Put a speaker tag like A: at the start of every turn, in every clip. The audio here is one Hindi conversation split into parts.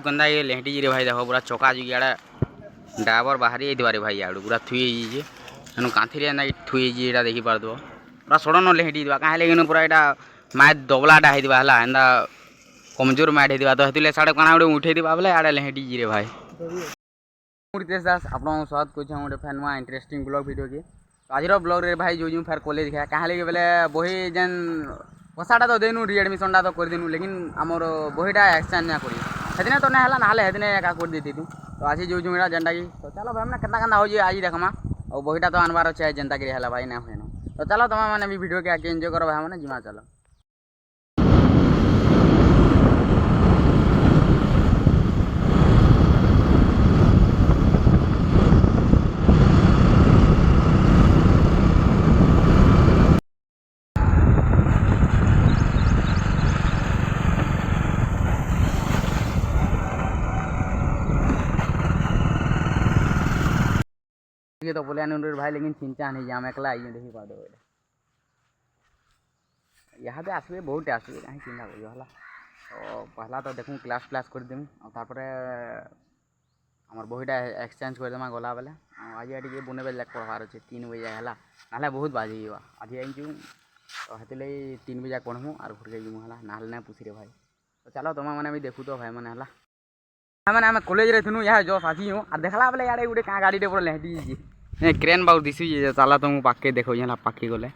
A: गंदा ये लेहटी रे भाई देखो पूरा चका जो इड़ा ड्राइवर बाहरी रे भाई आड़ू पूरा थुई एनु कांथी रे ना थुई एटा देखि पारदो पूरा सडन लेहटी दिबा काहे लेकिन पूरा एटा मैच दबलाटा हे दिबा हला एंदा कमजोर मैट हे दिबा तो हेतिले साडे काना उडे उठे दिबा बले आडे लेहटी रे भाई रितेश दास आपन स्वागत करछ गोटे फैन मा इंटरेस्टिंग ब्लॉग वीडियो के आज ब्लॉग रे भाई जो फेर कॉलेज गया काहे लेके बेले बही जेन पसाटा तो देनु रीएडमिशन टा तो कर देनु लेकिन हमर बहीटा एक्सचेंज ना करी हेदिने तो ना हला ना हेदिने का कर देती तू तो आज जो जुमिड़ा जेनटा की तो चलो भाई हमने केतना केतना हो जे आज देखमा और बहीटा तो आनबार छै जेनता के हला भाई ना होनो तो चलो तमा माने भी वीडियो के आके एंजॉय करो भाई माने जिमा चलो ये तो बोले अनुर भाई लेकिन चिंता नहीं जाम एकला आई देखि पा दो यहाँ पे आसबे बहुत आसबे कहीं चिंता करियो हला तो पहला तो देखूँ क्लास क्लास कर देमु और तारपरे हमर बहीटा एक्सचेंज कर देमा गला बेले आज टिके बुने बेले लेक पढ़वार अछि 3 बजे हला नाले बहुत बाजी जीवा आज आई जू तो हेतिले 3 बजे पढ़मु और घर के जमु हला नाले ना पूछी रे भाई तो चलो तमा माने भी देखू तो भाई माने हला माने हम कॉलेज रे थनु यहाँ जो साथी हूँ और देखला बेले याडे गुटे का गाड़ी टे पर लेहटी जी क्रेन बाबू दिसु जे चला तुम पाके देखो यहाँ पाकी गले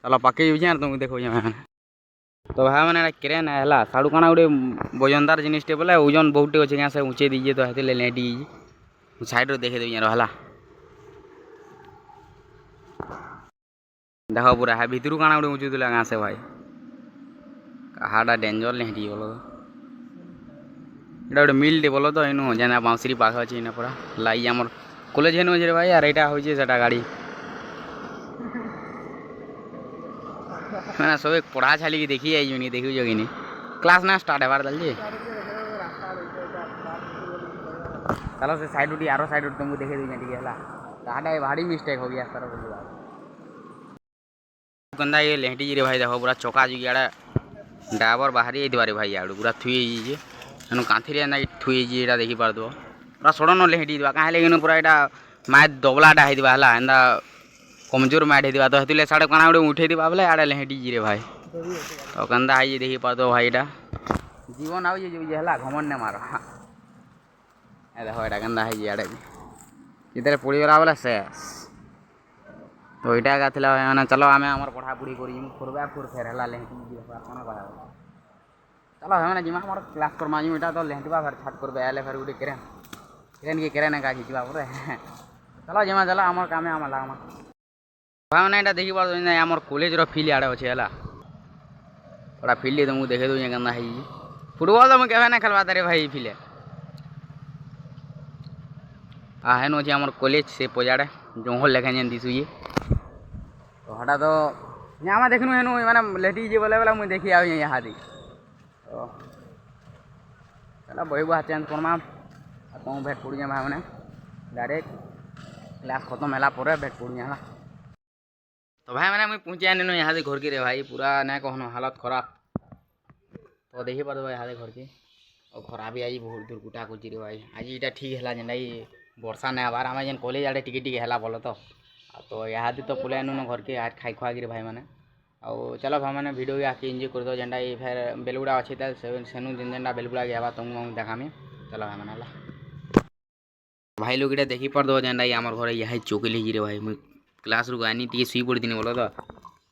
A: चलो पाके यूज यार तुम देखो यहाँ तो भाई मैंने क्रेन है साड़ू काना गोटे वजनदार जिनिसटे बोले ओजन बहुत अच्छे यहाँ से ऊँचे दीजिए तो हेतिले लेटी साइड रे देखे देवी रहा देखो पूरा है भितर काना गोटे ऊँचू दिला गाँ से भाई कहाड़ा डेंजर लेटी बोलो इटा गोटे मिलटे बोलो तो इनू जेना बाउंसरी पाख अच्छे इना पूरा लाई आमर कॉलेज हेनु जे भाई यार एटा होजे सेटा गाड़ी मैंने सब पढ़ा छाली की देखी आई नहीं देखी जोगी नहीं क्लास ना स्टार्ट है बार दल जी चलो से साइड उठी आरो साइड उठी तुमको देखे दी ठीक है हला गाड़ा भारी मिस्टेक हो गया सर गंदा ये लेहटी रे भाई देखो पूरा चका जो इड़ा ड्राइवर बाहरी रे भाई आड़ू पूरा थुई एनु कांथी रे ना थुई एटा देखि पारदो पूरा सडन लेहटी दिबा काहे लेकिन पूरा एटा मैच दबलाटा हे दिबा हला एंदा कमजोर मैट हे दिबा तो हेतिले साडे काना उडे उठे दिबा बले आडे लेहटी रे भाई तो गंदा है देखि पारदो भाई एटा जीवन आउ जे हला घमंड ने मारो ए देखो एटा गंदा है आडे इधर पड़ी गला बले से तो एटा का थिला माने चलो आमे हमर पढ़ा पढ़ी करी करबा फिर फेर हला लेहटी जे कोना कहा चलो हमें जिमा हमर क्लास करमा जी एटा तो लेहटीबा फिर छाट करबे आले फिर उडे क्रेन के क्रेन का खींचवा पूरे चलो जिमा चला हमर कामे हम लागमा भाई मैंने एटा देखि पार हमर कॉलेज रो फील्ड आड़े अच्छे हला थोड़ा फील्ड तुमको देखे दो गंदा है फुटबॉल तो मुझे ना खेलवा रे भाई फील्ड हेन अच्छे हमर कॉलेज से पजाड़े जंगल लेखे जेन दिसु ये तो हटा तो यहाँ देखनु हेनु माने लेटी जे बोले वाला मुझे देखी आ यहाँ दी तो चलो बही बुआ चेंज करमा तुम भेट पड़ी भाई मैंने डायरेक्ट क्लास खत्म है भेट पड़ी है तो भाई मैंने मुझे पहुँचे आने यहाँ से घर के रे भाई पूरा ना कहनो हालत खराब तो देखी पार भाई यहाँ घर के और खराब भी आज बहुत दूर गुटा कुची रे भाई आज इटा ठीक है जेना वर्षा नहीं आबार आम जेन कॉलेज आड़े टिके टिके है बोल तो यहाँ तो पलै नु घर के आज खाई खुआ रे भाई मैंने और चलो भाई मैंने वीडियो आके एंजॉय कर दो जेनटा फिर बेलगुड़ा अच्छे सेनु जेन जेनटा बेलगुड़ा गया तुमको देखा चलो भाई मैंने भाई लोग देखी पार दो जेनटा आम घर यहाँ चौकी ली रे भाई मुझे क्लास रू आनी टी शुई पड़ी बोल तो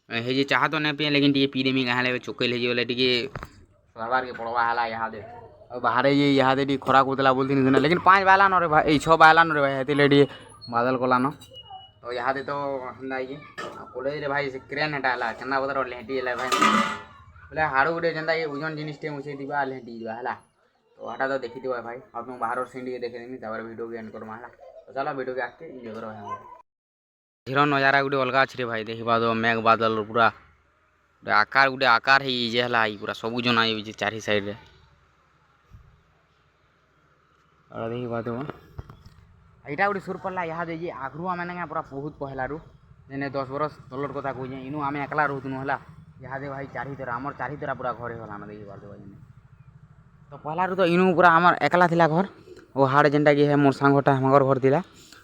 A: हे जे चाह तो नहीं पिए लेकिन टी पी देमी कहाँ चौके ले बोले टी सरबार के पड़वा है यहाँ दे और बाहर ये यहाँ दे खरा करदेला बोलती लेकिन 5 बाला न रे भाई 6 बाला न रे भाई हेती बादल कला न तो यहाँ दे तो हंदा ये कॉलेज रे भाई से क्रेन हेटा है केना बदर लेहटी है भाई बोले हाड़ू गुटे जेनता ये ओजन जिनिसटे ऊँचे दिवा लेहटी दिवा है तो हटा तो देखी दिवा भाई और तुम बाहर सीन के देखे देमी तापर वीडियो के एंड करमा है तो चलो वीडियो के आके एंजॉय करो भाई झीर नजारा गोटे अलग अच्छे भाई देखा दो मेघ बादल पूरा आकार गोटे आकार है पूरा सबू जना चारि साइड रे देखा दो यहाँ गोटे सुर पड़ला यहाँ दे आगरू आम पूरा बहुत पहलू जेने 10 बरस तलर कथा कहे इनू आम एकला रोतनु है यहाँ दे भाई चारि तरह आमर चारि तरह पूरा घर होगा देखी पार भाई तो तो पहलारू तो इनू पूरा आमर एकला थिला घर ओ हाड़ जेनटा कि है मोर सांगटा हमर घर थिला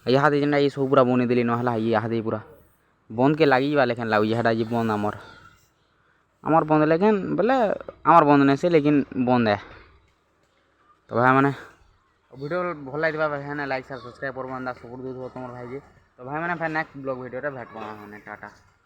A: इहादे जेनटा ये सब पूरा बने देली नहला इहादे पूरा बंद के लागिबा लेकिन लाଗୁଛି ହେଟା ଯେ बंद आमर बंद लेकिन बोले आमर बंद नहीं से लेकिन बंद है तो भाई मैंने वीडियो भल लगे भाई लाइक शेयर सब्सक्राइब कर सपोर्ट दे तुम भाई जी तो भाई मैंने नेक्स्ट ब्लॉग वीडियो भेट टाटा।